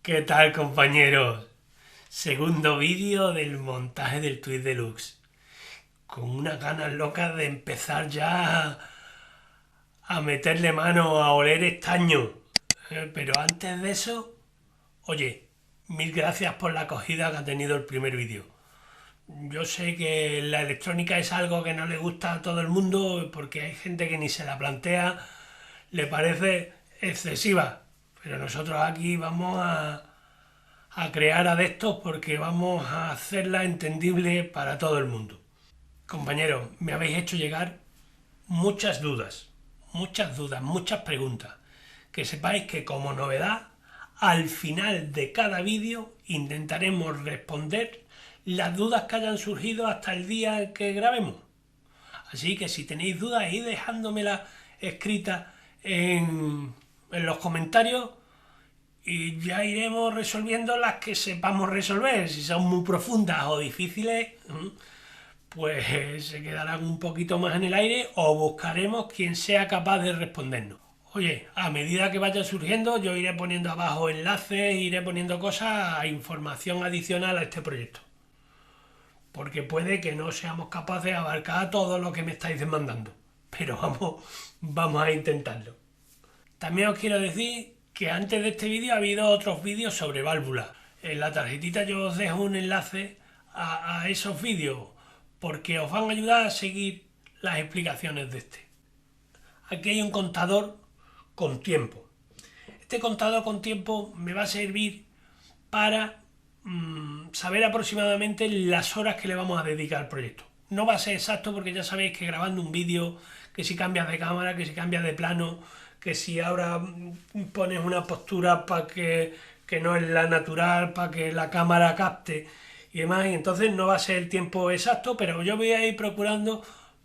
¿Qué tal, compañeros? Segundo vídeo del montaje del Tweet Deluxe. Con unas ganas locas de empezar ya a meterle mano a oler estaño. Pero antes de eso, oye, mil gracias por la acogida que ha tenido el primer vídeo. Yo sé que la electrónica es algo que no le gusta a todo el mundo porque hay gente que ni se la plantea, le parece excesiva. Pero nosotros aquí vamos a crear adeptos porque vamos a hacerla entendible para todo el mundo. Compañeros, me habéis hecho llegar muchas dudas, muchas preguntas. Que sepáis que como novedad, al final de cada vídeo intentaremos responder las dudas que hayan surgido hasta el día que grabemos. Así que si tenéis dudas, id dejándomelas escritas en los comentarios y ya iremos resolviendo las que sepamos resolver. Si son muy profundas o difíciles, pues se quedarán un poquito más en el aire o buscaremos quien sea capaz de respondernos. Oye, a medida que vaya surgiendo, yo iré poniendo abajo enlaces, iré poniendo cosas, información adicional a este proyecto. Porque puede que no seamos capaces de abarcar todo lo que me estáis demandando. Pero vamos a intentarlo. También os quiero decir que antes de este vídeo ha habido otros vídeos sobre válvulas. En la tarjetita yo os dejo un enlace a esos vídeos porque os van a ayudar a seguir las explicaciones de este. Aquí hay un contador con tiempo. Este contador con tiempo me va a servir para saber aproximadamente las horas que le vamos a dedicar al proyecto. No va a ser exacto porque ya sabéis que grabando un vídeo, que si cambias de cámara, que si cambias de plano, que si ahora pones una postura para que no es la natural, para que la cámara capte y demás, y entonces no va a ser el tiempo exacto, pero yo voy a ir procurando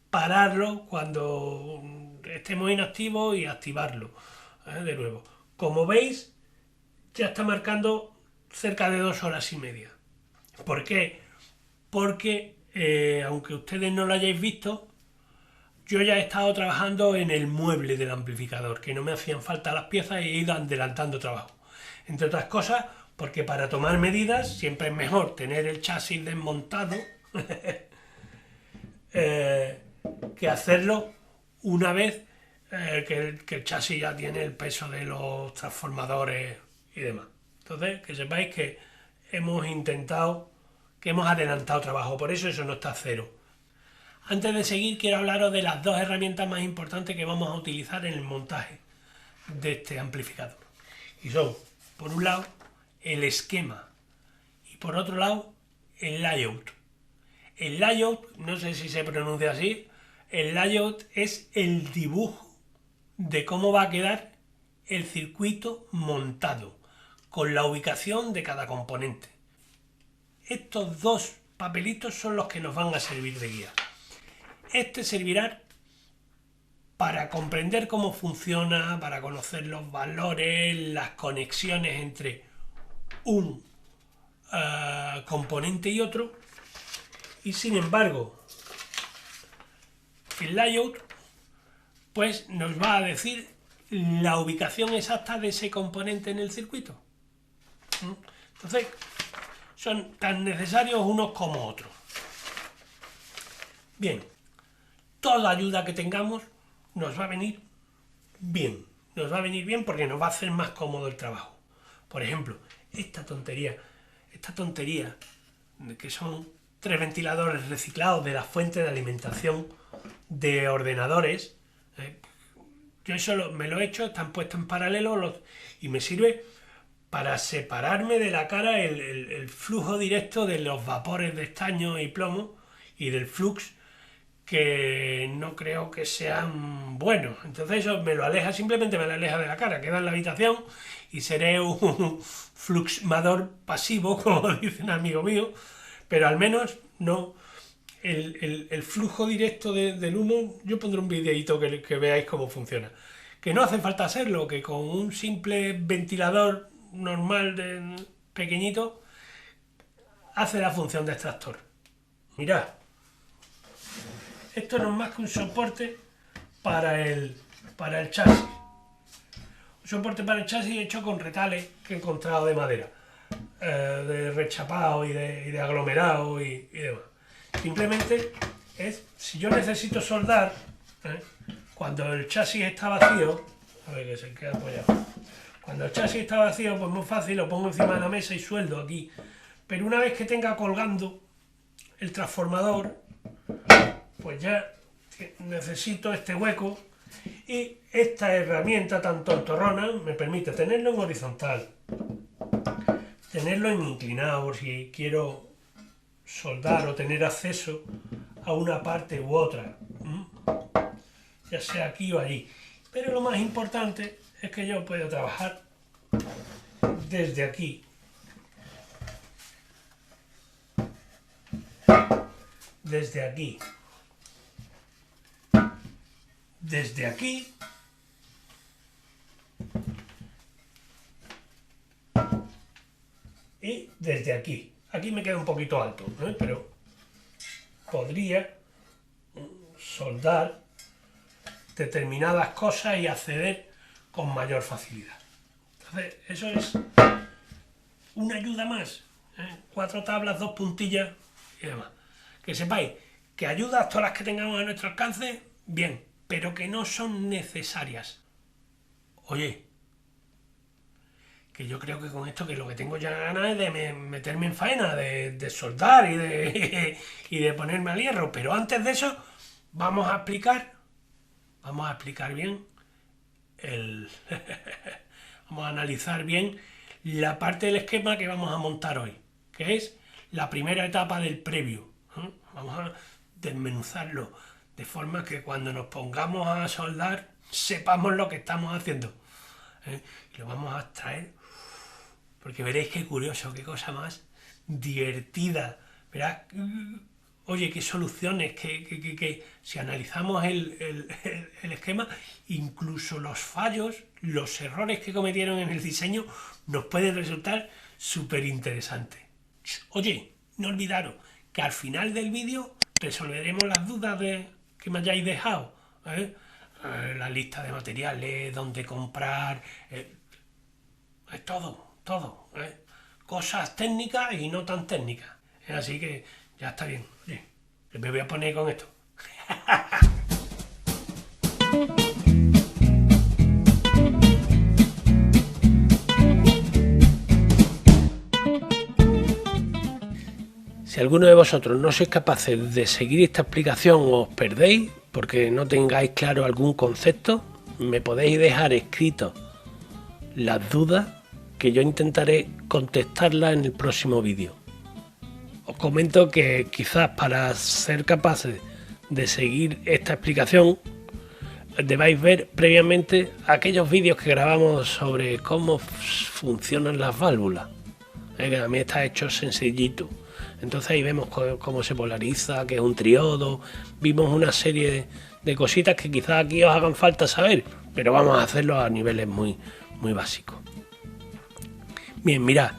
pararlo cuando estemos inactivos y activarlo de nuevo. Como veis, ya está marcando cerca de 2 horas y media. ¿Por qué? Porque, aunque ustedes no lo hayáis visto, yo ya he estado trabajando en el mueble del amplificador, que no me hacían falta las piezas y he ido adelantando trabajo. Entre otras cosas, porque para tomar medidas siempre es mejor tener el chasis desmontado que hacerlo una vez que el chasis ya tiene el peso de los transformadores y demás. Entonces, que sepáis que hemos intentado, que hemos adelantado trabajo, por eso no está a cero. Antes de seguir, quiero hablaros de las dos herramientas más importantes que vamos a utilizar en el montaje de este amplificador. Y son, por un lado, el esquema y por otro lado, el layout. El layout, no sé si se pronuncia así, el layout es el dibujo de cómo va a quedar el circuito montado, con la ubicación de cada componente. Estos dos papelitos son los que nos van a servir de guía. Este servirá para comprender cómo funciona, para conocer los valores, las conexiones entre un componente y otro. Y sin embargo, el layout pues nos va a decir la ubicación exacta de ese componente en el circuito. Entonces, son tan necesarios unos como otros. Bien, toda ayuda que tengamos nos va a venir bien. Nos va a venir bien porque nos va a hacer más cómodo el trabajo. Por ejemplo, esta tontería que son 3 ventiladores reciclados de la fuente de alimentación de ordenadores. Yo eso me lo he hecho, están puestos en paralelo y me sirve para separarme de la cara el flujo directo de los vapores de estaño y plomo y del flux que no creo que sean buenos. Entonces eso me lo aleja, simplemente me lo aleja de la cara, queda en la habitación y seré un fluxmador pasivo, como dice un amigo mío, pero al menos no el flujo directo del humo. Yo pondré un videito que veáis cómo funciona. Que no hace falta hacerlo, que con un simple ventilador normal pequeñito hace la función de extractor. Mirad, esto no es más que un soporte para el chasis. Un soporte para el chasis hecho con retales que he encontrado de madera, de rechapado y de aglomerado y demás. Simplemente es, si yo necesito soldar, cuando el chasis está vacío, a ver que se queda apoyado, cuando el chasis está vacío, pues muy fácil, lo pongo encima de la mesa y sueldo aquí. Pero una vez que tenga colgando el transformador, pues ya necesito este hueco, y esta herramienta tan tontorrona me permite tenerlo en horizontal, tenerlo en inclinado si quiero soldar o tener acceso a una parte u otra, ya sea aquí o allí. Pero lo más importante es que yo puedo trabajar desde aquí, desde aquí, desde aquí, y desde aquí. Aquí me queda un poquito alto, ¿no? Pero podría soldar determinadas cosas y acceder con mayor facilidad. Entonces, eso es una ayuda más, 4 tablas, 2 puntillas y demás. Que sepáis que ayudas todas las que tengamos a nuestro alcance, bien, pero que no son necesarias. Oye, que yo creo que con esto, que lo que tengo ya ganas es de meterme en faena, de soldar y de ponerme al hierro. Pero antes de eso, vamos a explicar bien vamos a analizar bien la parte del esquema que vamos a montar hoy, que es la primera etapa del previo. Vamos a desmenuzarlo de forma que cuando nos pongamos a soldar sepamos lo que estamos haciendo. Y lo vamos a extraer, porque veréis qué curioso, qué cosa más divertida. Verás, oye, qué soluciones, que si analizamos el esquema, incluso los fallos, los errores que cometieron en el diseño, nos pueden resultar súper interesantes. Oye, no olvidaros que al final del vídeo resolveremos las dudas que me hayáis dejado, la lista de materiales, dónde comprar, es todo, cosas técnicas y no tan técnicas. Así que ya está bien. Oye, me voy a poner con esto. Si alguno de vosotros no sois capaces de seguir esta explicación o os perdéis porque no tengáis claro algún concepto, me podéis dejar escrito las dudas que yo intentaré contestarlas en el próximo vídeo. Os comento que quizás para ser capaces de seguir esta explicación debáis ver previamente aquellos vídeos que grabamos sobre cómo funcionan las válvulas, que a mí está hecho sencillito. Entonces ahí vemos cómo se polariza, que es un triodo, vimos una serie de cositas que quizás aquí os hagan falta saber, pero vamos a hacerlo a niveles muy básicos. Bien, mirad,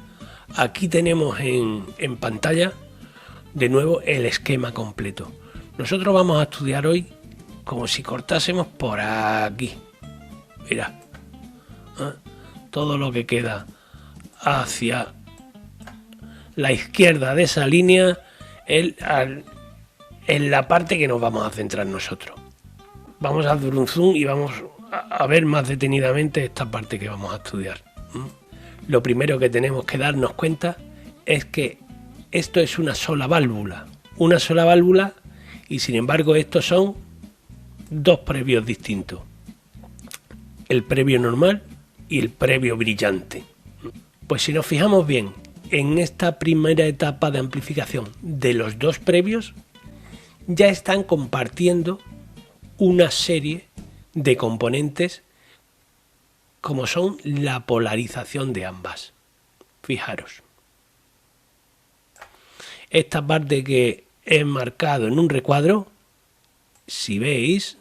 aquí tenemos en pantalla de nuevo el esquema completo. Nosotros vamos a estudiar hoy como si cortásemos por aquí. Mirad, todo lo que queda hacia la izquierda de esa línea en la parte que nos vamos a centrar nosotros. Vamos a hacer un zoom y vamos a ver más detenidamente esta parte que vamos a estudiar. Lo primero que tenemos que darnos cuenta es que esto es una sola válvula, y sin embargo estos son dos previos distintos, el previo normal y el previo brillante. Pues si nos fijamos bien en esta primera etapa de amplificación de los dos previos, ya están compartiendo una serie de componentes como son la polarización de ambas. Fijaros, esta parte que he marcado en un recuadro, si veis,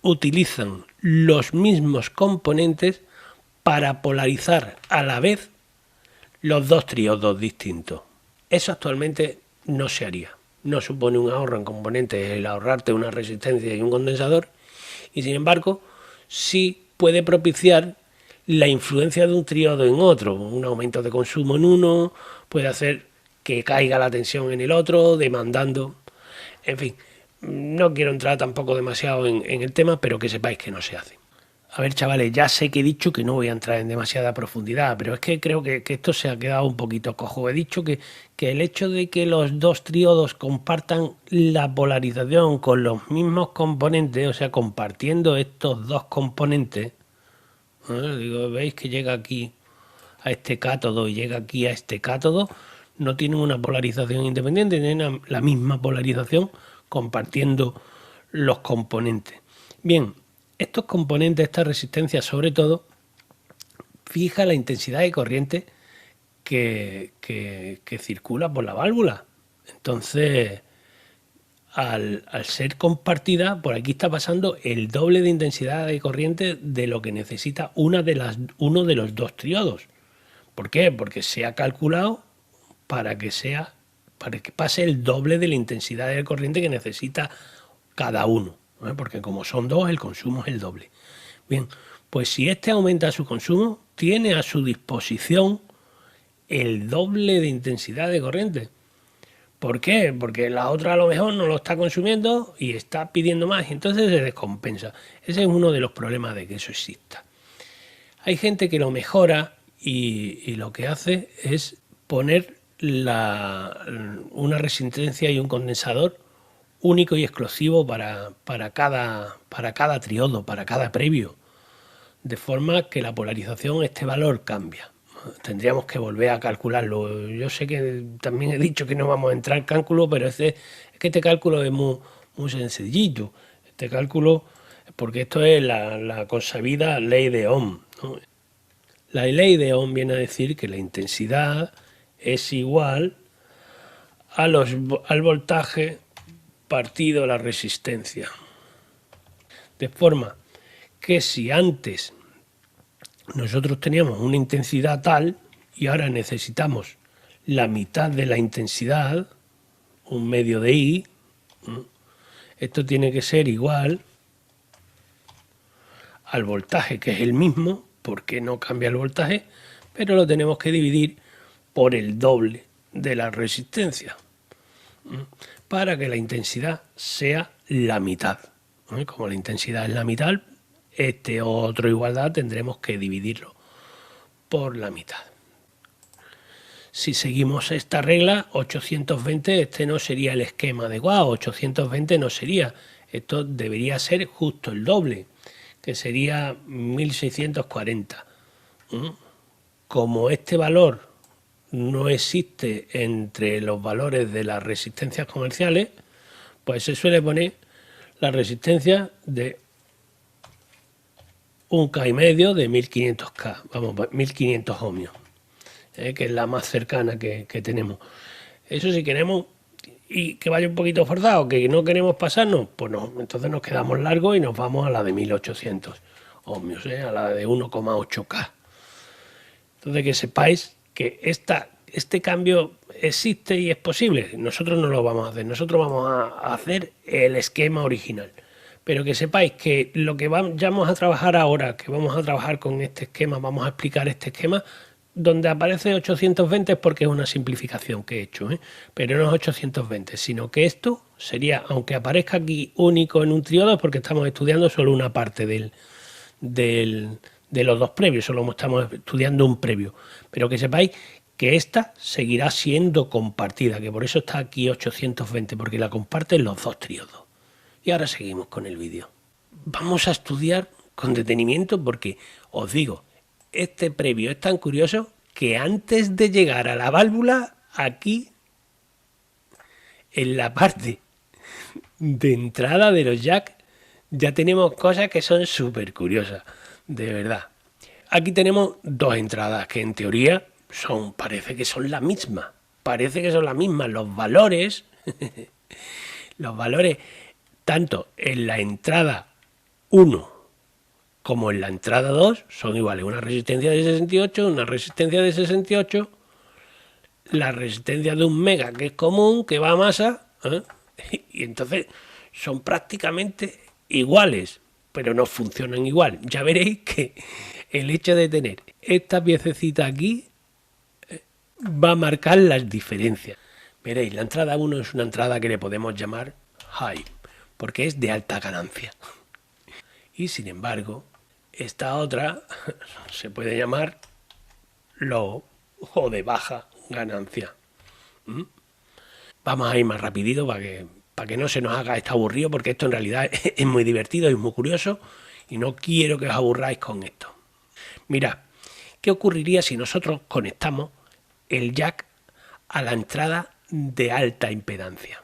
utilizan los mismos componentes para polarizar a la vez los dos triodos distintos. Eso actualmente no se haría. No supone un ahorro en componentes el ahorrarte una resistencia y un condensador, y sin embargo sí puede propiciar la influencia de un triodo en otro. Un aumento de consumo en uno puede hacer que caiga la tensión en el otro, demandando. En fin, no quiero entrar tampoco demasiado en el tema, pero que sepáis que no se hace. A ver, chavales, ya sé que he dicho que no voy a entrar en demasiada profundidad, pero es que creo que esto se ha quedado un poquito cojo. He dicho que el hecho de que los dos triodos compartan la polarización con los mismos componentes, o sea, compartiendo estos dos componentes, digo, veis que llega aquí a este cátodo y llega aquí a este cátodo, no tienen una polarización independiente, tienen la misma polarización compartiendo los componentes. Bien, estos componentes, esta resistencia sobre todo, fija la intensidad de corriente que circula por la válvula. Entonces, al ser compartida, por aquí está pasando el doble de intensidad de corriente de lo que necesita uno de los dos triodos. ¿Por qué? Porque se ha calculado para que pase el doble de la intensidad de corriente que necesita cada uno, ¿no? Porque como son dos, el consumo es el doble. Bien, pues si este aumenta su consumo, tiene a su disposición el doble de intensidad de corriente. ¿Por qué? Porque la otra a lo mejor no lo está consumiendo y está pidiendo más, y entonces se descompensa. Ese es uno de los problemas de que eso exista. Hay gente que lo mejora y lo que hace es poner una resistencia y un condensador único y exclusivo para cada triodo, para cada previo, de forma que la polarización, este valor cambia. Tendríamos que volver a calcularlo. Yo sé que también he dicho que no vamos a entrar en cálculo, pero es que este cálculo es muy sencillito. Este cálculo, porque esto es la consabida ley de Ohm, ¿no? La ley de Ohm viene a decir que la intensidad es igual al voltaje partido la resistencia. De forma que si antes nosotros teníamos una intensidad tal y ahora necesitamos la mitad de la intensidad, un medio de I, esto tiene que ser igual al voltaje, que es el mismo, porque no cambia el voltaje, pero lo tenemos que dividir por el doble de la resistencia, para que la intensidad sea la mitad. Como la intensidad es la mitad, este otro igualdad tendremos que dividirlo por la mitad. Si seguimos esta regla, 820, este no sería el esquema adecuado, 820 no sería, esto debería ser justo el doble, que sería 1640. Como este valor no existe entre los valores de las resistencias comerciales, pues se suele poner la resistencia de 1K de 1500K, vamos, 1500 ohmios, que es la más cercana que tenemos. Eso si queremos y que vaya un poquito forzado, que no queremos pasarnos, pues no, entonces nos quedamos largos y nos vamos a la de 1800 ohmios, a la de 1,8K. Entonces que sepáis que este cambio existe y es posible. Nosotros no lo vamos a hacer, nosotros vamos a hacer el esquema original. Pero que sepáis que lo que ya vamos a trabajar ahora, que vamos a trabajar con este esquema, vamos a explicar este esquema, donde aparece 820 es porque es una simplificación que he hecho, pero no es 820, sino que esto sería, aunque aparezca aquí único en un triodo, es porque estamos estudiando solo una parte de los dos previos, solo estamos estudiando un previo. Pero que sepáis que esta seguirá siendo compartida, que por eso está aquí 820, porque la comparten los dos triodos. Y ahora seguimos con el vídeo. Vamos a estudiar con detenimiento porque, os digo, este previo es tan curioso que antes de llegar a la válvula, aquí, en la parte de entrada de los jacks, ya tenemos cosas que son súper curiosas, de verdad. Aquí tenemos dos entradas que en teoría parece que son la misma. Parece que son las mismas. Los valores, tanto en la entrada 1 como en la entrada 2 son iguales. Una resistencia de 68, una resistencia de 68, la resistencia de 1 mega que es común, que va a masa, y entonces son prácticamente iguales. pero no funcionan igual. Ya veréis que el hecho de tener esta piececita aquí va a marcar las diferencias. Veréis, la entrada 1 es una entrada que le podemos llamar high, porque es de alta ganancia. Y sin embargo, esta otra se puede llamar low o de baja ganancia. Vamos a ir más rapidito para que no se nos haga esto aburrido, porque esto en realidad es muy divertido y muy curioso y no quiero que os aburráis con esto. Mirad, ¿qué ocurriría si nosotros conectamos el jack a la entrada de alta impedancia?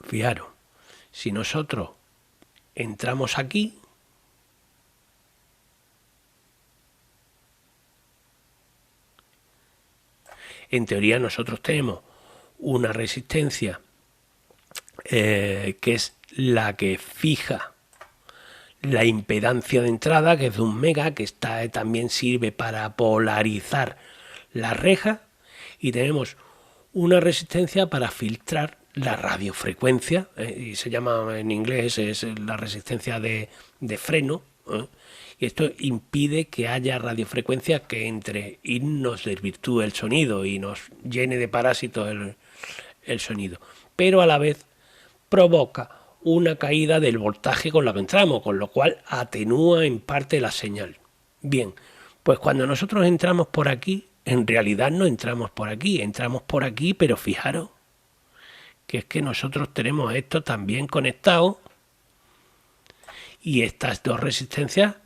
Fijaros, si nosotros entramos aquí, en teoría nosotros tenemos una resistencia que es la que fija la impedancia de entrada, que es de 1 mega, que también sirve para polarizar la reja, y tenemos una resistencia para filtrar la radiofrecuencia, y se llama en inglés, es la resistencia de freno, y esto impide que haya radiofrecuencia que entre y nos desvirtúe el sonido y nos llene de parásitos el sonido, pero a la vez provoca una caída del voltaje con la que entramos, con lo cual atenúa en parte la señal. Bien, pues cuando nosotros entramos por aquí, en realidad no entramos por aquí, pero fijaros que es que nosotros tenemos esto también conectado y estas dos resistencias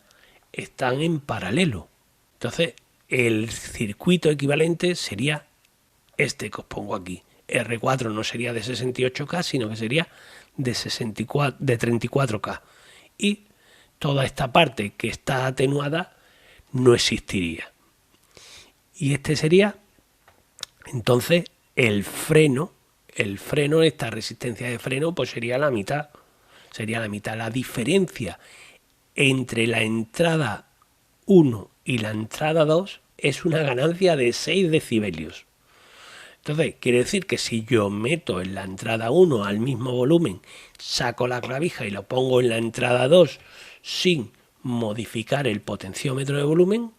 están en paralelo. Entonces, el circuito equivalente sería este que os pongo aquí. R4 no sería de 68K, sino que sería de 34K. Y toda esta parte que está atenuada no existiría. Y este sería, entonces, el freno, esta resistencia de freno, pues sería la mitad. La diferencia entre la entrada 1 y la entrada 2 es una ganancia de 6 decibelios. Entonces, quiere decir que si yo meto en la entrada 1 al mismo volumen, saco la clavija y lo pongo en la entrada 2 sin modificar el potenciómetro de volumen,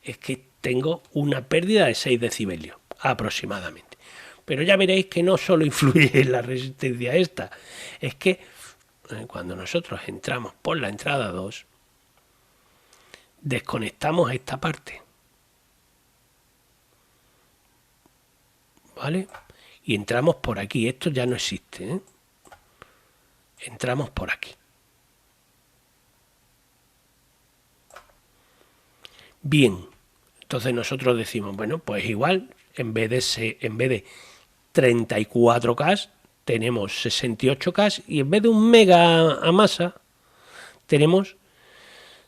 es que tengo una pérdida de 6 decibelios aproximadamente. Pero ya veréis que no solo influye en la resistencia esta, es que cuando nosotros entramos por la entrada 2, desconectamos esta parte, ¿vale? Y entramos por aquí, esto ya no existe, ¿eh? Entramos por aquí. Bien, entonces nosotros decimos, bueno, pues igual, en vez de 34K, tenemos 68K, y en vez de 1 mega a masa, tenemos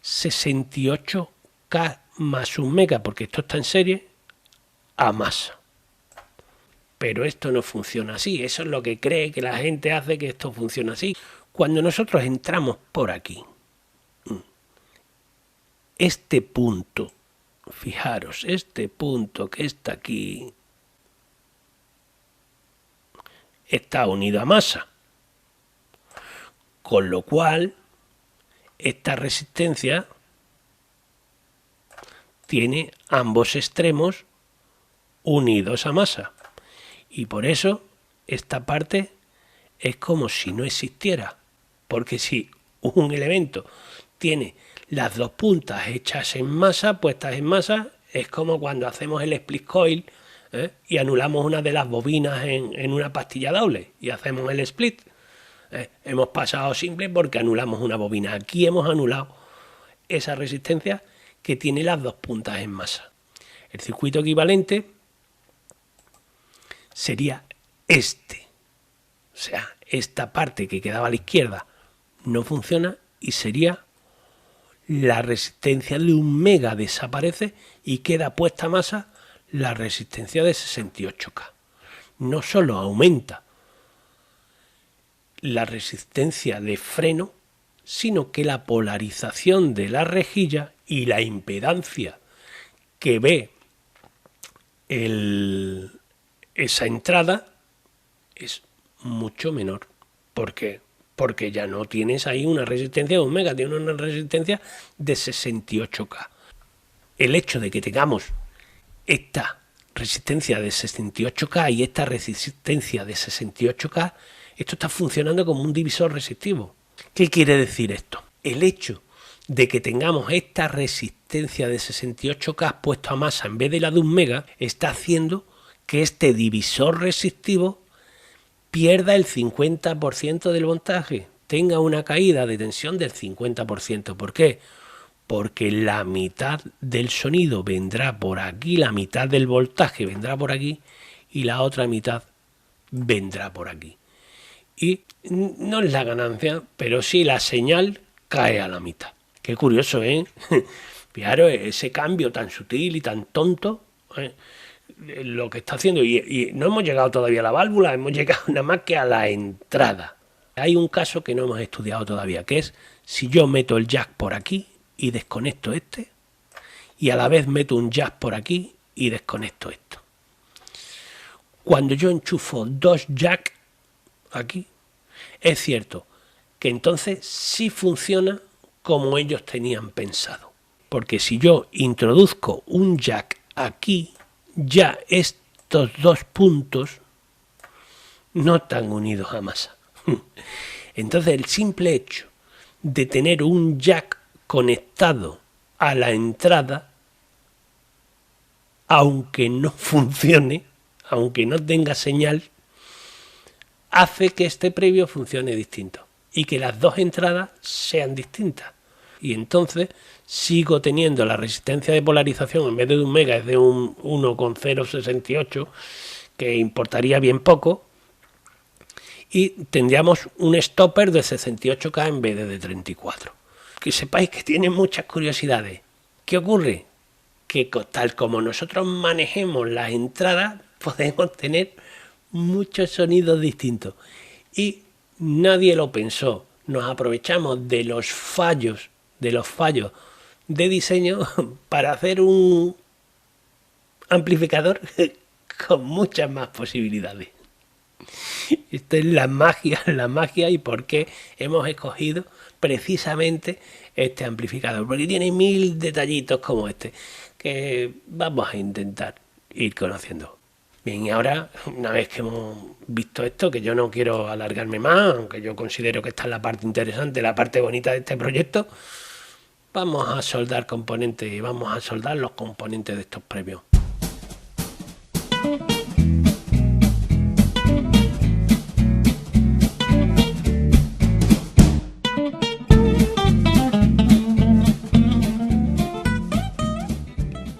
68K más 1 mega, porque esto está en serie, a masa. Pero esto no funciona así, eso es lo que cree que la gente hace, que esto funciona así. Cuando nosotros entramos por aquí, este punto, fijaros, este punto que está aquí, está unido a masa, con lo cual esta resistencia tiene ambos extremos unidos a masa, y por eso esta parte es como si no existiera, porque si un elemento tiene las dos puntas hechas en masa, puestas en masa, es como cuando hacemos el split coil y anulamos una de las bobinas en una pastilla doble y hacemos el split. Hemos pasado simple porque anulamos una bobina. Aquí hemos anulado esa resistencia que tiene las dos puntas en masa. El circuito equivalente sería este. O sea, esta parte que quedaba a la izquierda no funciona y sería la resistencia de 1 mega desaparece y queda puesta a masa la resistencia de 68K. No solo aumenta la resistencia de freno, sino que la polarización de la rejilla y la impedancia que ve esa entrada es mucho menor, porque porque ya no tienes ahí una resistencia de 1 mega, tienes una resistencia de 68K. El hecho de que tengamos esta resistencia de 68K y esta resistencia de 68K, esto está funcionando como un divisor resistivo. ¿Qué quiere decir esto? El hecho de que tengamos esta resistencia de 68K puesto a masa en vez de la de 1 mega está haciendo que este divisor resistivo pierda el 50% del voltaje, tenga una caída de tensión del 50%. ¿Por qué? Porque la mitad del sonido vendrá por aquí, la mitad del voltaje vendrá por aquí y la otra mitad vendrá por aquí. Y no es la ganancia, pero sí la señal cae a la mitad. Qué curioso, ¿eh? Fijaros, ese cambio tan sutil y tan tonto, lo que está haciendo. Y no hemos llegado todavía a la válvula, hemos llegado nada más que a la entrada. Hay un caso que no hemos estudiado todavía, que es si yo meto el jack por aquí y desconecto este, y a la vez meto un jack por aquí y desconecto esto. Cuando yo enchufo 2 jacks aquí, es cierto que entonces sí funciona como ellos tenían pensado. Porque si yo introduzco un jack aquí, ya estos 2 puntos no están unidos a masa. Entonces el simple hecho de tener un jack conectado a la entrada, aunque no funcione, aunque no tenga señal, hace que este previo funcione distinto y que las 2 entradas sean distintas. Y entonces sigo teniendo la resistencia de polarización, en vez de 1 mega es de un 1,068, que importaría bien poco, y tendríamos un stopper de 68K en vez de 34. Que sepáis que tiene muchas curiosidades. ¿Qué ocurre? Que tal como nosotros manejemos las entradas, podemos tener muchos sonidos distintos. Y nadie lo pensó. Nos aprovechamos de los fallos de diseño para hacer un amplificador con muchas más posibilidades. Esto es la magia y por qué hemos escogido precisamente este amplificador, porque tiene 1000 detallitos como este que vamos a intentar ir conociendo. Bien, y ahora, una vez que hemos visto esto, que yo no quiero alargarme más, aunque yo considero que esta es la parte interesante, la parte bonita de este proyecto, vamos a soldar componentes y vamos a soldar los componentes de estos previos.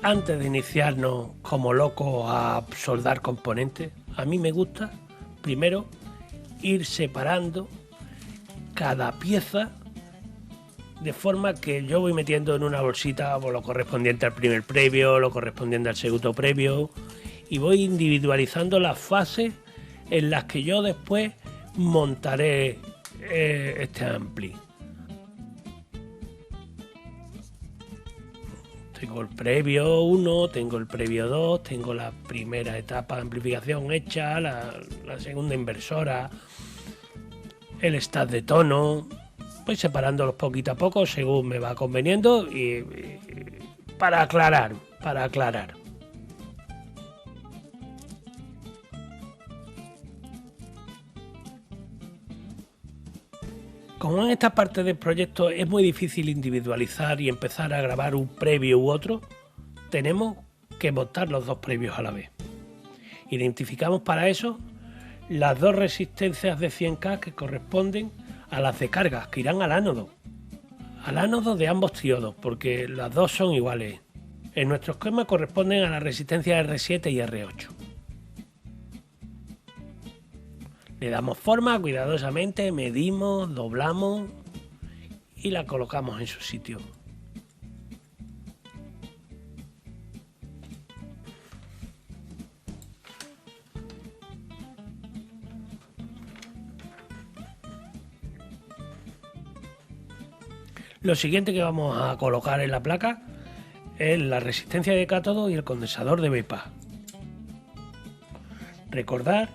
Antes de iniciarnos como locos a soldar componentes, a mí me gusta primero ir separando cada pieza de forma que yo voy metiendo en una bolsita lo correspondiente al primer previo, lo correspondiente al segundo previo, y voy individualizando las fases en las que yo después montaré este ampli. Tengo el previo 1, tengo el previo 2, tengo la primera etapa de amplificación hecha, la segunda inversora, el stack de tono. Voy separándolos poquito a poco según me va conveniendo y para aclarar. Como en esta parte del proyecto es muy difícil individualizar y empezar a grabar un previo u otro, tenemos que montar los 2 previos a la vez. Identificamos para eso las 2 resistencias de 100K que corresponden a las de cargas, que irán al ánodo de ambos triodos, porque las 2 son iguales. En nuestro esquema corresponden a la resistencia R7 y R8. Le damos forma cuidadosamente, medimos, doblamos y la colocamos en su sitio. Lo siguiente que vamos a colocar en la placa es la resistencia de cátodo y el condensador de VEPA. Recordad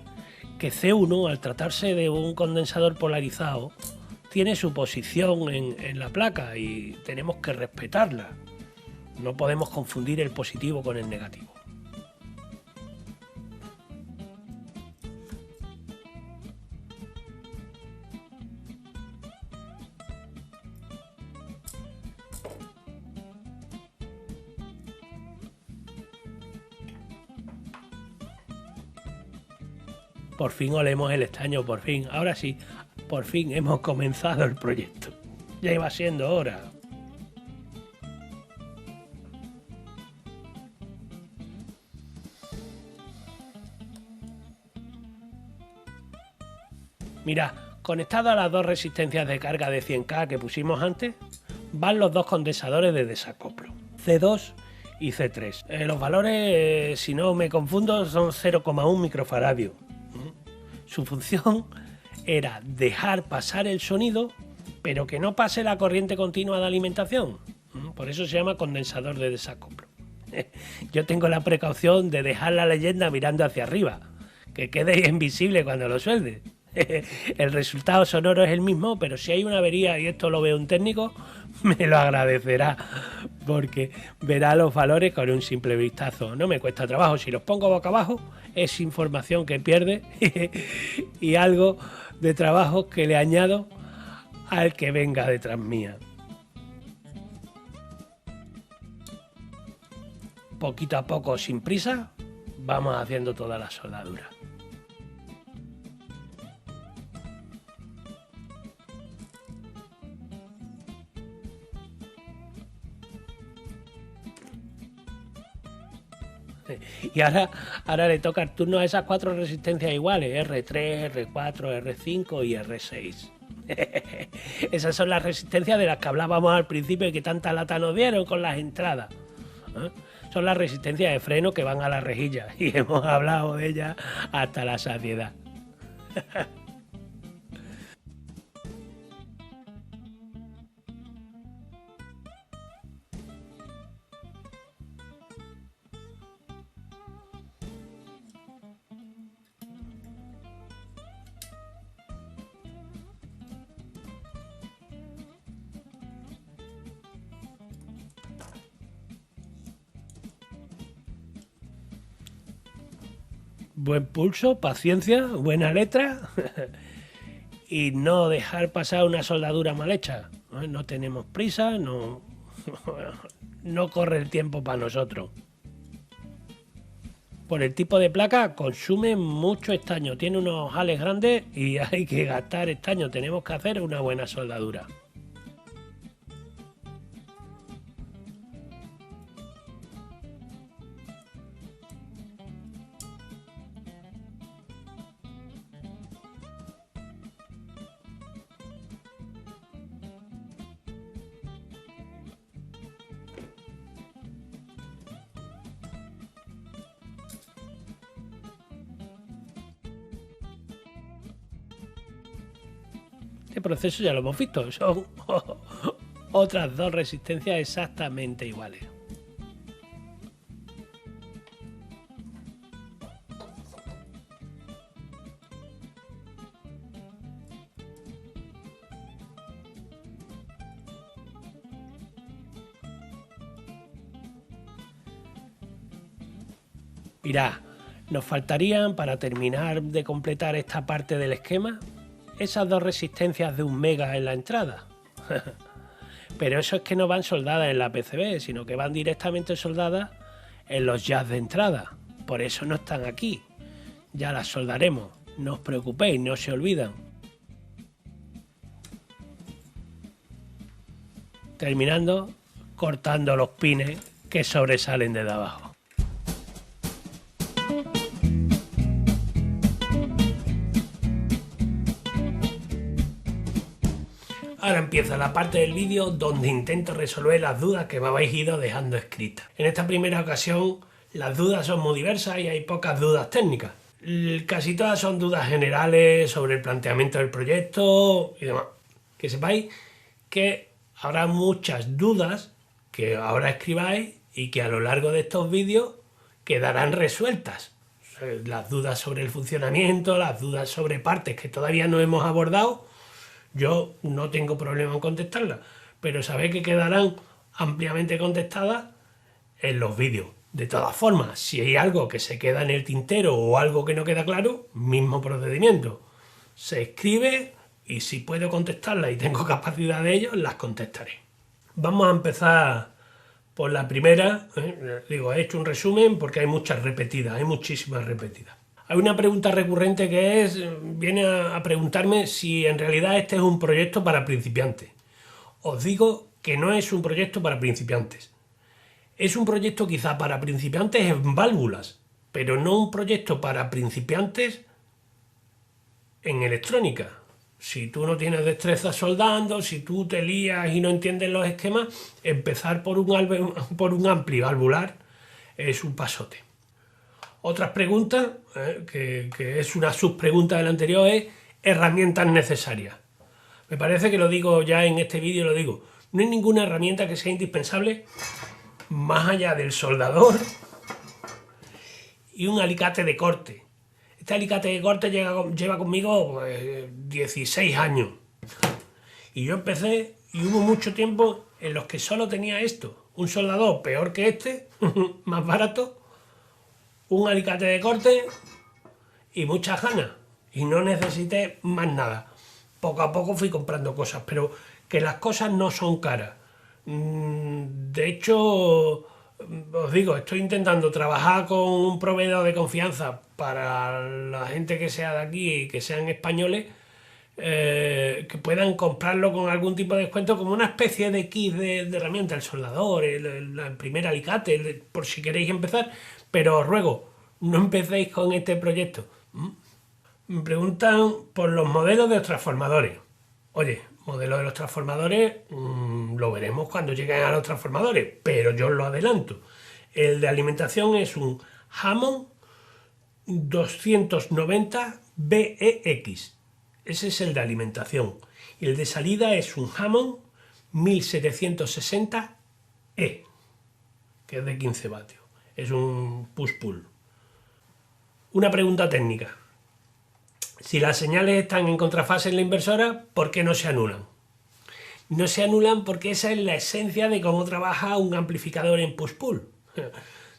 que C1, al tratarse de un condensador polarizado, tiene su posición en la placa y tenemos que respetarla. No podemos confundir el positivo con el negativo. Por fin olemos el estaño, por fin. Ahora sí, por fin hemos comenzado el proyecto. Ya iba siendo hora. Mira, conectados a las dos resistencias de carga de 100K que pusimos antes, van los dos condensadores de desacoplo, C2 y C3. Los valores, si no me confundo, son 0,1 microfaradios. Su función era dejar pasar el sonido, pero que no pase la corriente continua de alimentación. Por eso se llama condensador de desacoplo. Yo tengo la precaución de dejar la leyenda mirando hacia arriba, que quede invisible cuando lo suelde. El resultado sonoro es el mismo, pero si hay una avería, y esto lo ve un técnico, me lo agradecerá, porque verá los valores con un simple vistazo. No me cuesta trabajo, si los pongo boca abajo es información que pierde y algo de trabajo que le añado al que venga detrás mía. Poquito a poco, sin prisa, vamos haciendo toda la soldadura. Y ahora le toca el turno a esas cuatro resistencias iguales, R3, R4, R5 y R6. Esas son las resistencias de las que hablábamos al principio y que tanta lata nos dieron con las entradas. Son las resistencias de freno que van a la rejilla y hemos hablado de ellas hasta la saciedad. Buen pulso, paciencia, buena letra y no dejar pasar una soldadura mal hecha. No tenemos prisa, no corre el tiempo para nosotros. Por el tipo de placa consume mucho estaño, tiene unos ojales grandes y hay que gastar estaño, tenemos que hacer una buena soldadura. Este proceso ya lo hemos visto, son otras dos resistencias exactamente iguales. Mirad, nos faltarían, para terminar de completar esta parte del esquema, esas dos resistencias de 1 mega en la entrada. Pero eso es que no van soldadas en la PCB, sino que van directamente soldadas en los jacks de entrada. Por eso no están aquí. Ya las soldaremos. No os preocupéis, no se olvidan. Terminando, cortando los pines que sobresalen de abajo. Ahora empieza la parte del vídeo donde intento resolver las dudas que me habéis ido dejando escritas. En esta primera ocasión las dudas son muy diversas y hay pocas dudas técnicas. Casi todas son dudas generales sobre el planteamiento del proyecto y demás. Que sepáis que habrá muchas dudas que ahora escribáis y que a lo largo de estos vídeos quedarán resueltas. las dudas sobre el funcionamiento, las dudas sobre partes que todavía no hemos abordado, yo no tengo problema en contestarlas, pero sabéis que quedarán ampliamente contestadas en los vídeos. De todas formas, si hay algo que se queda en el tintero o algo que no queda claro, mismo procedimiento. Se escribe y si puedo contestarlas y tengo capacidad de ello, las contestaré. Vamos a empezar por la primera. Digo, he hecho un resumen porque hay muchas repetidas, hay muchísimas repetidas. Hay una pregunta recurrente que viene a preguntarme si en realidad este es un proyecto para principiantes. Os digo que no es un proyecto para principiantes. Es un proyecto quizá para principiantes en válvulas, pero no un proyecto para principiantes en electrónica. Si tú no tienes destreza soldando, si tú te lías y no entiendes los esquemas, empezar por un ampli valvular es un pasote. Otras preguntas, que es una subpregunta de la anterior, es herramientas necesarias. Me parece que lo digo ya en este vídeo, lo digo. No hay ninguna herramienta que sea indispensable más allá del soldador y un alicate de corte. Este alicate de corte lleva conmigo pues, 16 años. Y yo empecé y hubo mucho tiempo en los que solo tenía esto. Un soldador peor que este, más barato, un alicate de corte y muchas ganas. Y no necesité más nada. Poco a poco fui comprando cosas, pero que las cosas no son caras. De hecho, os digo, estoy intentando trabajar con un proveedor de confianza para la gente que sea de aquí y que sean españoles, que puedan comprarlo con algún tipo de descuento, como una especie de kit de herramienta, el soldador, el primer alicate, por si queréis empezar, pero os ruego, no empecéis con este proyecto. Me preguntan por los modelos de los transformadores. Oye, modelo de los transformadores lo veremos cuando lleguen a los transformadores, pero yo os lo adelanto. El de alimentación es un Hammond 290 BEX. Ese es el de alimentación. Y el de salida es un Hammond 1760E, que es de 15 vatios. Es un push-pull. Una pregunta técnica. Si las señales están en contrafase en la inversora, ¿por qué no se anulan? No se anulan porque esa es la esencia de cómo trabaja un amplificador en push-pull.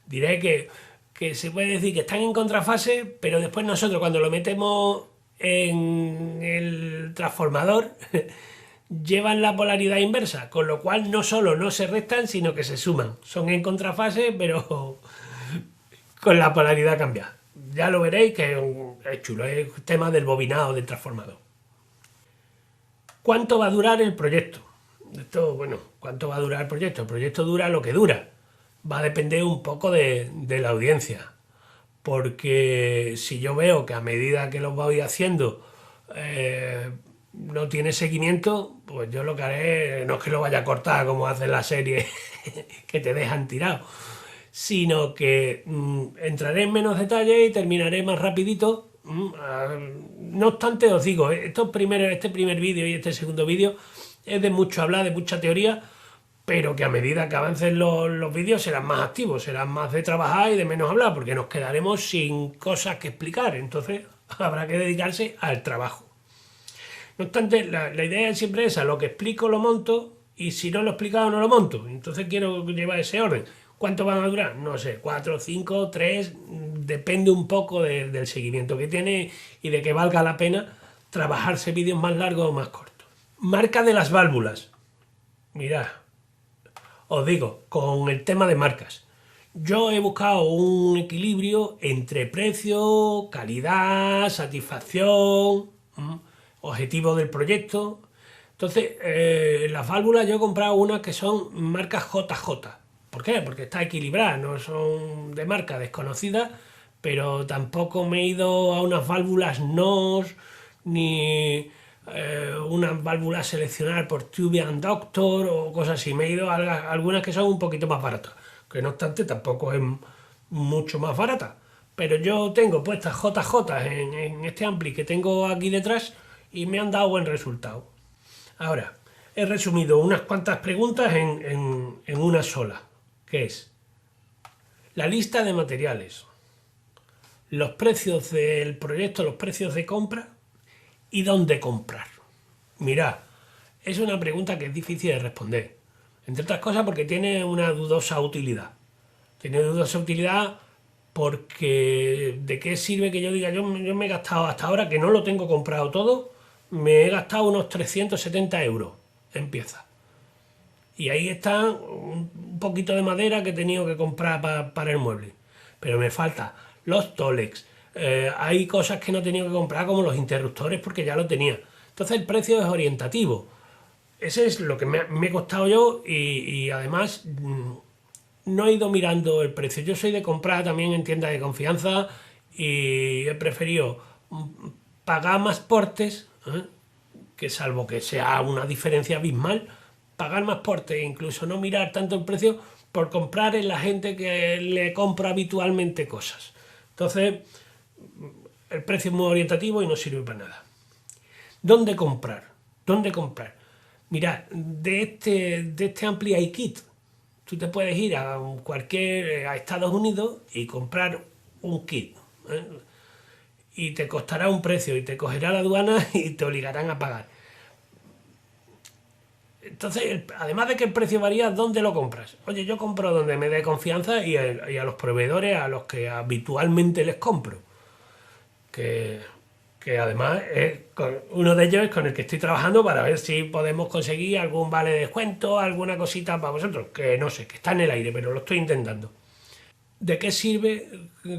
Diré que se puede decir que están en contrafase, pero después nosotros cuando lo metemos en el transformador llevan la polaridad inversa, con lo cual no solo no se restan, sino que se suman. Son en contrafase, pero con la polaridad cambiada. Ya lo veréis que es chulo, es tema del bobinado del transformador. ¿Cuánto va a durar el proyecto? Esto, bueno, ¿cuánto va a durar el proyecto? El proyecto dura lo que dura. Va a depender un poco de la audiencia. Porque si yo veo que a medida que lo voy haciendo no tiene seguimiento, pues yo lo que haré no es que lo vaya a cortar como hace la serie que te dejan tirado, sino que entraré en menos detalle y terminaré más rapidito. No obstante, os digo, este primer vídeo y este segundo vídeo es de mucho hablar, de mucha teoría, pero que a medida que avancen los vídeos serán más activos, serán más de trabajar y de menos hablar, porque nos quedaremos sin cosas que explicar, entonces habrá que dedicarse al trabajo. No obstante, la idea siempre es esa, lo que explico lo monto y si no lo he explicado no lo monto, entonces quiero llevar ese orden. ¿Cuánto van a durar? No sé, 4, 5, 3, depende un poco del seguimiento que tiene y de que valga la pena trabajarse vídeos más largos o más cortos. Marca de las válvulas. Mirad, os digo, con el tema de marcas, yo he buscado un equilibrio entre precio, calidad, satisfacción, objetivo del proyecto. Entonces, las válvulas yo he comprado unas que son marcas JJ. ¿Por qué? Porque está equilibrada, no son de marca desconocida, pero tampoco me he ido a unas válvulas NOS, ni unas válvulas seleccionadas por Tube and Doctor o cosas así. Me he ido a algunas que son un poquito más baratas, que no obstante tampoco es mucho más barata. Pero yo tengo puestas JJ en este ampli que tengo aquí detrás y me han dado buen resultado. Ahora, he resumido unas cuantas preguntas en una sola, que es la lista de materiales, los precios del proyecto, los precios de compra y dónde comprar. Mirad, es una pregunta que es difícil de responder, entre otras cosas porque tiene una dudosa utilidad. Tiene dudosa utilidad porque ¿de qué sirve que yo diga yo me he gastado hasta ahora, que no lo tengo comprado todo, me he gastado unos 370 euros en piezas? Y ahí está un poquito de madera que he tenido que comprar para el mueble. Pero me falta los Tolex. Hay cosas que no he tenido que comprar como los interruptores porque ya lo tenía. Entonces el precio es orientativo. Ese es lo que me he costado yo y además no he ido mirando el precio. Yo soy de comprar también en tiendas de confianza y he preferido pagar más portes, que salvo que sea una diferencia abismal, pagar más portes e incluso no mirar tanto el precio por comprar en la gente que le compra habitualmente cosas. Entonces, el precio es muy orientativo y no sirve para nada. ¿Dónde comprar? ¿Dónde comprar? Mirad, de este Ampli Kit, tú te puedes ir a Estados Unidos y comprar un kit, ¿eh? Y te costará un precio y te cogerá la aduana y te obligarán a pagar. Entonces, además de que el precio varía, ¿dónde lo compras? Oye, yo compro donde me dé confianza y a los proveedores a los que habitualmente les compro. Que, que además uno de ellos es con el que estoy trabajando para ver si podemos conseguir algún vale de descuento, alguna cosita para vosotros, que no sé, que está en el aire, pero lo estoy intentando. ¿De qué sirve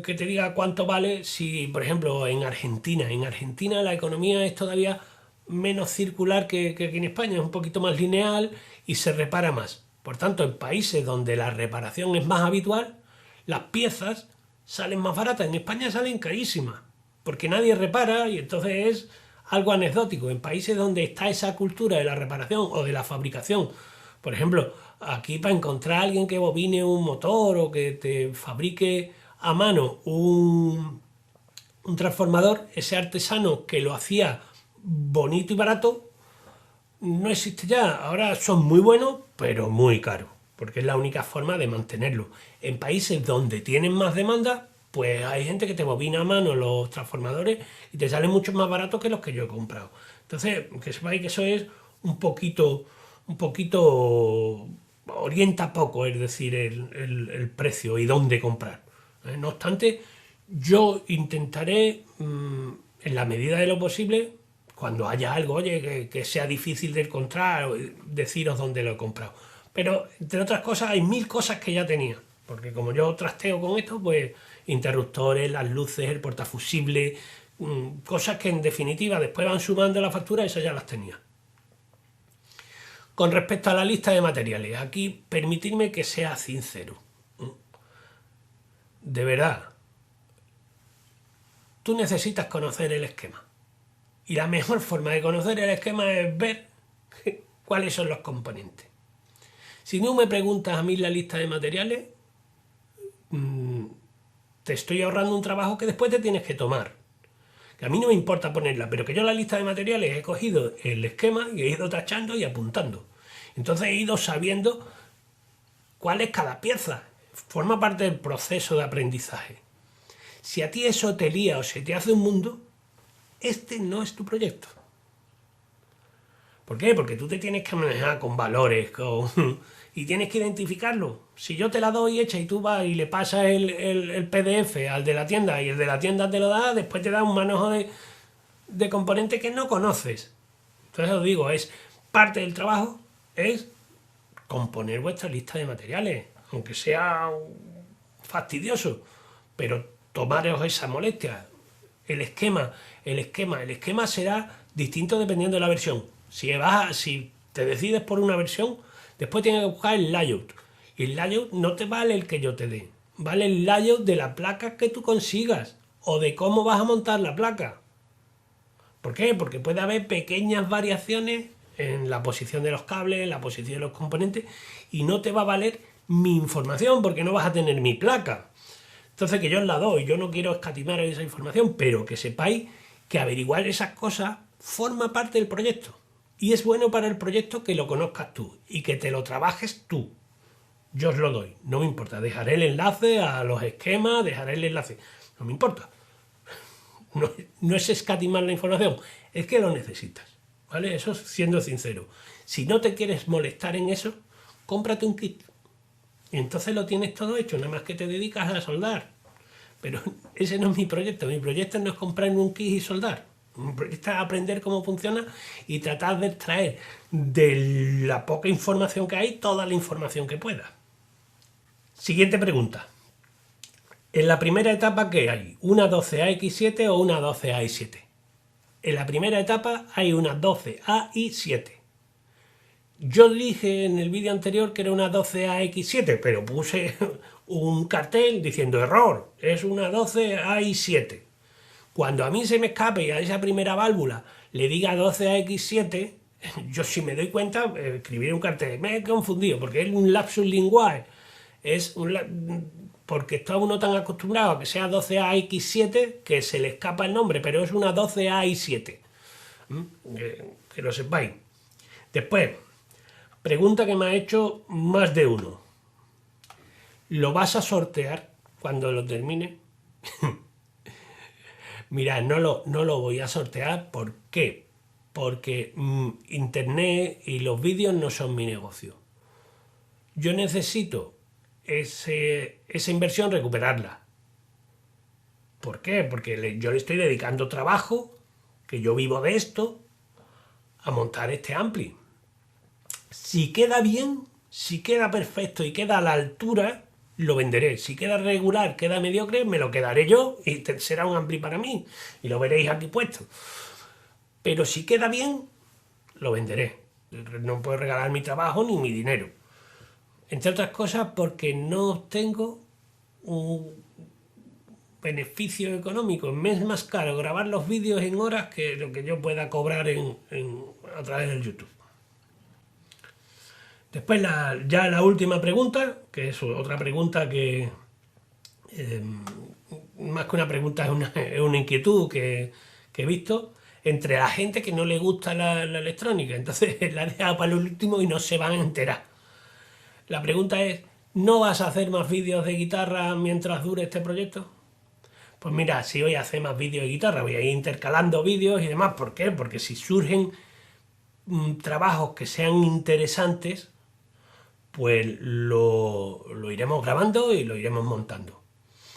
que te diga cuánto vale si, por ejemplo, en Argentina la economía es todavía menos circular que aquí en España, es un poquito más lineal y se repara más? Por tanto, en países donde la reparación es más habitual, las piezas salen más baratas. En España salen carísimas, porque nadie repara y entonces es algo anecdótico. En países donde está esa cultura de la reparación o de la fabricación, por ejemplo, aquí para encontrar a alguien que bobine un motor o que te fabrique a mano un transformador, ese artesano que lo hacía bonito y barato, no existe ya. Ahora son muy buenos, pero muy caros, porque es la única forma de mantenerlo. En países donde tienen más demanda, pues hay gente que te bobina a mano los transformadores y te salen mucho más baratos que los que yo he comprado. Entonces, que sepáis que eso es un poquito orienta poco, es decir, el precio y dónde comprar. No obstante, yo intentaré, en la medida de lo posible, cuando haya algo, oye, que sea difícil de encontrar, deciros dónde lo he comprado. Pero, entre otras cosas, hay 1000 cosas que ya tenía. Porque como yo trasteo con esto, pues interruptores, las luces, el portafusible, cosas que en definitiva después van sumando la factura, esas ya las tenía. Con respecto a la lista de materiales, aquí permitidme que sea sincero. De verdad, tú necesitas conocer el esquema. Y la mejor forma de conocer el esquema es ver cuáles son los componentes. Si no me preguntas a mí la lista de materiales, te estoy ahorrando un trabajo que después te tienes que tomar. Que a mí no me importa ponerla, pero que yo la lista de materiales he cogido el esquema y he ido tachando y apuntando. Entonces he ido sabiendo cuál es cada pieza. Forma parte del proceso de aprendizaje. Si a ti eso te lía o se te hace un mundo, este no es tu proyecto. ¿Por qué? Porque tú te tienes que manejar con valores y tienes que identificarlo. Si yo te la doy hecha y tú vas y le pasas el PDF al de la tienda y el de la tienda te lo da, después te da un manejo de componentes que no conoces. Entonces os digo, es parte del trabajo, es componer vuestra lista de materiales, aunque sea fastidioso, pero tomaros esa molestia. El esquema será distinto dependiendo de la versión. Si te decides por una versión, después tienes que buscar el layout. Y el layout no te vale el que yo te dé, vale el layout de la placa que tú consigas o de cómo vas a montar la placa. ¿Por qué? Porque puede haber pequeñas variaciones en la posición de los cables, en la posición de los componentes, y no te va a valer mi información porque no vas a tener mi placa. Entonces, que yo os la doy, yo no quiero escatimar esa información, pero que sepáis que averiguar esas cosas forma parte del proyecto. Y es bueno para el proyecto que lo conozcas tú y que te lo trabajes tú. Yo os lo doy, no me importa. Dejaré el enlace a los esquemas, dejaré el enlace. No me importa. no es escatimar la información, es que lo necesitas, ¿vale? Eso siendo sincero. Si no te quieres molestar en eso, cómprate un kit. Y entonces lo tienes todo hecho, nada más que te dedicas a soldar. Pero ese no es mi proyecto. Mi proyecto no es comprar un kit y soldar. Mi proyecto es aprender cómo funciona y tratar de extraer de la poca información que hay toda la información que pueda. Siguiente pregunta. En la primera etapa, ¿qué hay? ¿Una 12AX7 o una 12AI7? En la primera etapa hay una 12AI7. Yo dije en el vídeo anterior que era una 12AX7, pero puse un cartel diciendo error, es una 12AI7. Cuando a mí se me escape y a esa primera válvula le diga 12AX7, yo si me doy cuenta, escribiré un cartel. Me he confundido porque es un lapsus linguae. Porque está uno tan acostumbrado a que sea 12AX7 que se le escapa el nombre, pero es una 12AI7. Que lo sepáis. Después, pregunta que me ha hecho más de uno. ¿Lo vas a sortear cuando lo termine? Mira, no lo voy a sortear. ¿Por qué? Porque Internet y los vídeos no son mi negocio. Yo necesito esa inversión recuperarla. ¿Por qué? Porque yo le estoy dedicando trabajo, que yo vivo de esto, a montar este ampli. Si queda bien, si queda perfecto y queda a la altura, lo venderé. Si queda regular, queda mediocre, me lo quedaré yo y será un ampli para mí. Y lo veréis aquí puesto. Pero si queda bien, lo venderé. No puedo regalar mi trabajo ni mi dinero. Entre otras cosas porque no obtengo un beneficio económico. Me es más caro grabar los vídeos en horas que lo que yo pueda cobrar a través del YouTube. Después ya la última pregunta, que es otra pregunta que más que una pregunta es una inquietud que he visto entre la gente que no le gusta la electrónica. Entonces la he dejado para el último y no se van a enterar. La pregunta es, ¿no vas a hacer más vídeos de guitarra mientras dure este proyecto? Pues mira, si voy a hacer más vídeos de guitarra, voy a ir intercalando vídeos y demás. ¿Por qué? Porque si surgen trabajos que sean interesantes, pues lo iremos grabando y lo iremos montando.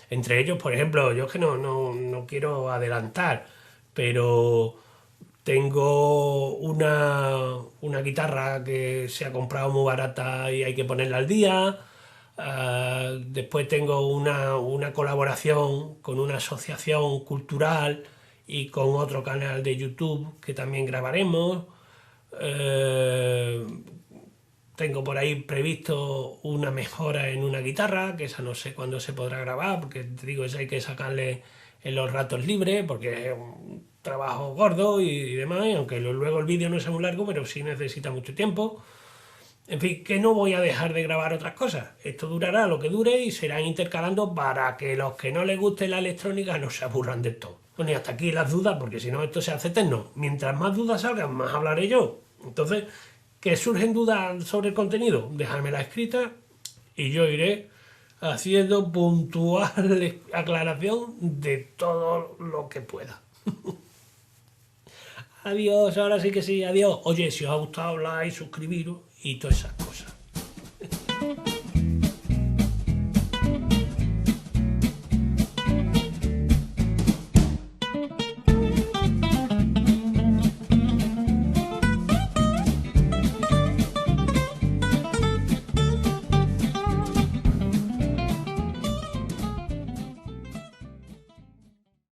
Entre ellos, por ejemplo, yo es que no quiero adelantar, pero tengo una guitarra que se ha comprado muy barata y hay que ponerla al día. Después tengo una colaboración con una asociación cultural y con otro canal de YouTube que también grabaremos. Tengo por ahí previsto una mejora en una guitarra, que esa no sé cuándo se podrá grabar, porque te digo, esa hay que sacarle en los ratos libres, porque es un trabajo gordo y demás, y aunque luego el vídeo no sea muy largo, pero sí necesita mucho tiempo. En fin, que no voy a dejar de grabar otras cosas. Esto durará lo que dure y se irán intercalando para que los que no les guste la electrónica no se aburran de todo. Bueno, y hasta aquí las dudas, porque si no esto se hace eterno. Mientras más dudas salgan, más hablaré yo. Entonces, que surgen dudas sobre el contenido, dejármela escrita y yo iré haciendo puntual aclaración de todo lo que pueda. Adiós, ahora sí que sí, adiós. Oye, si os ha gustado, like, suscribiros y todas esas cosas.